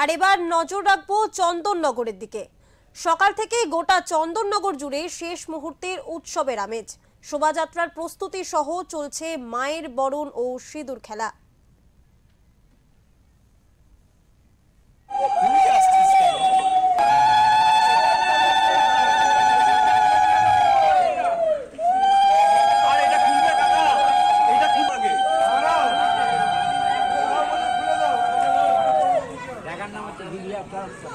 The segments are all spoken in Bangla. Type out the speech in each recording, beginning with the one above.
আর এবার নজর রাখবো চন্দননগরের দিকে। সকাল থেকেই গোটা চন্দননগর জুড়ে শেষ মুহূর্তের উৎসবের আমেজ। শোভাযাত্রার প্রস্তুতি সহ চলছে মায়ের বরণ ও সিঁদুর খেলা। No.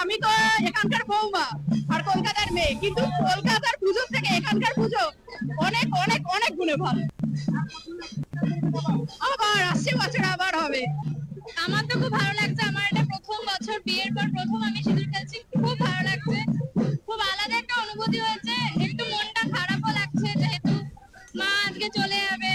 আমি তো এখানকার বৌমা আর কলকাতার মেয়ে, কিন্তু কলকাতার পুজো থেকে এখানকার পুজো অনেক অনেক অনেক গুণে ভালো। আবার আসছে বছর আবার হবে। আমার তো খুব ভালো লাগছে, আমার এটা প্রথম বছর, বিয়ের পর প্রথম আমি সিঁদুর খেলছি। খুব ভালো লাগছে, খুব আলাদা একটা অনুভূতি হয়েছে। একটু মনটা খারাপও লাগছে যেহেতু মা আজকে চলে যাবে।